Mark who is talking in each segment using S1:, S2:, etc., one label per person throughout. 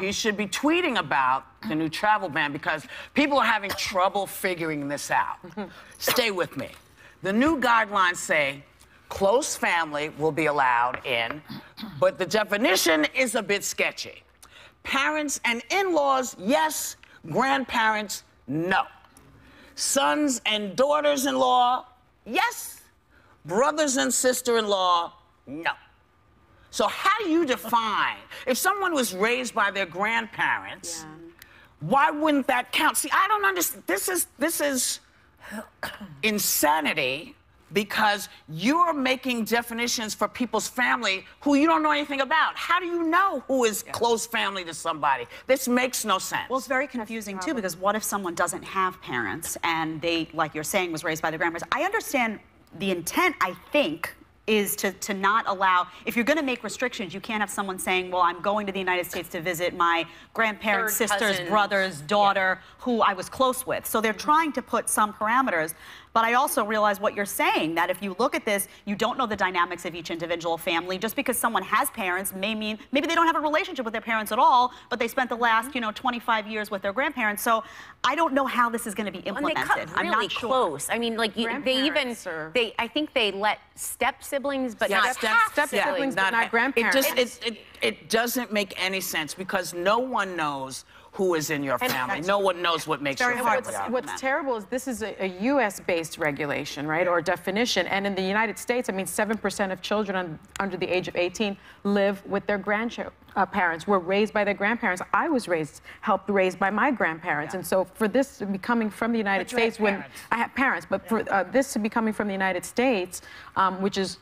S1: You should be tweeting about the new travel ban because people are having trouble figuring this out. Stay with me. The new guidelines say close family will be allowed in, but the definition is a bit sketchy. Parents and in-laws, yes. Grandparents, no. Sons and daughters-in-law, yes. Brothers and sister-in-law, no. So how do you define, if someone was raised by their grandparents, why wouldn't that count? See, I don't understand. This is insanity because you're making definitions for people's family who you don't know anything about. How do you know who is close family to somebody? This makes no sense.
S2: Well, it's very confusing, too, because what if someone doesn't have parents and they, like you're saying, was raised by their grandparents? I understand the intent, I think, is to not allow, if you're going to make restrictions, you can't have someone saying, well, I'm going to the United States to visit my grandparents, sisters, brothers, daughter, who I was close with. So they're trying to put some parameters. But I also realize what you're saying, that if you look at this, you don't know the dynamics of each individual family. Just because someone has parents may mean maybe they don't have a relationship with their parents at all, but they spent the last, 25 years with their grandparents. So I don't know how this is going to be implemented.
S3: And they cut really
S2: I'm not sure.
S3: close. I mean, like I think they let step siblings, but not half siblings, but not grandparents.
S1: It doesn't make any sense because no one knows who is in your family. No one knows what makes your family.
S4: What's terrible is this is a U.S.-based regulation, right, or definition. And in the United States, I mean, 7% of children under the age of 18 live with their grandparents, were raised by their grandparents. I was helped raised by my grandparents. And so for this to be coming from the United States, when I have parents, but for this to be coming from the United States, which is,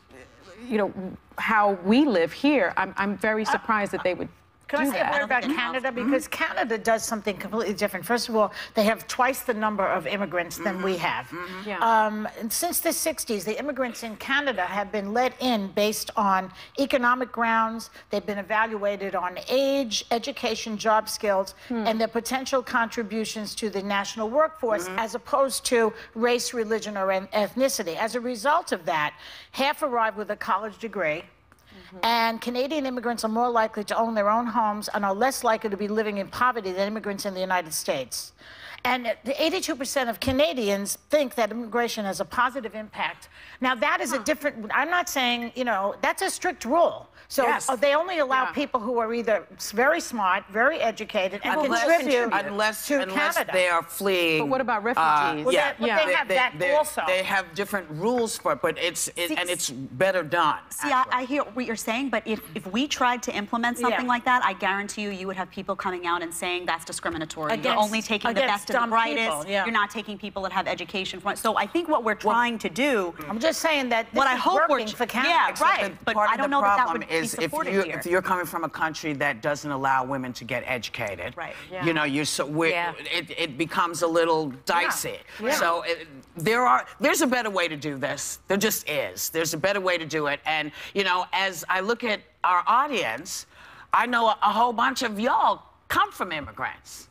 S4: how we live here, I'm very surprised that they would.
S5: Can I say a word about Canada? Because Canada does something completely different. First of all, they have twice the number of immigrants than we have. And since the 60s, the immigrants in Canada have been let in based on economic grounds. They've been evaluated on age, education, job skills, and their potential contributions to the national workforce, as opposed to race, religion, or ethnicity. As a result of that, half arrive with a college degree. And Canadian immigrants are more likely to own their own homes and are less likely to be living in poverty than immigrants in the United States. And 82% of Canadians think that immigration has a positive impact. Now, that is a different, I'm not saying, that's a strict rule. So they only allow people who are either very smart, very educated, and contribute to Canada.
S1: They are fleeing.
S4: But what about refugees?
S5: They have that also.
S1: They have different rules for it, but it's better done.
S2: See, I hear what you're saying, but if we tried to implement something like that, I guarantee you would have people coming out and saying that's discriminatory. You're only taking the best of the brightest. You're not taking people that have education from it. So I think what we're trying to do.
S5: I'm just saying that this is working for Canada.
S2: Yeah, right. But I don't know that would be supported here.
S1: If you're coming from a country that doesn't allow women to get educated, it becomes a little dicey. So there's a better way to do this. There just is. There's a better way to do it. And as I look at our audience, I know a whole bunch of y'all come from immigrants.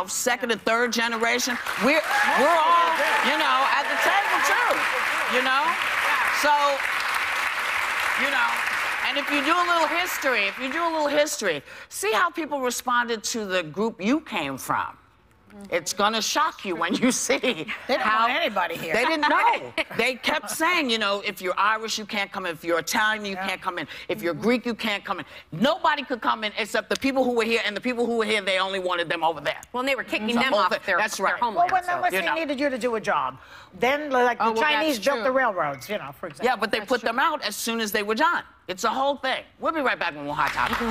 S1: Second and third generation. We're all, at the table too. So, and if you do a little history, see how people responded to the group you came from. It's gonna shock you when you see
S5: they don't want anybody here.
S1: They didn't know. They kept saying, if you're Irish, you can't come in. If you're Italian, you can't come in. If you're Greek, you can't come in. Nobody could come in except the people who were here, and the people who were here, they only wanted them over there.
S3: Well, and they were kicking them off their homeland.
S5: Well, unless they needed you to do a job. Then, like the Chinese built the railroads, for example.
S1: Yeah, but they put them out as soon as they were done. It's a whole thing. We'll be right back with more Hot Topics.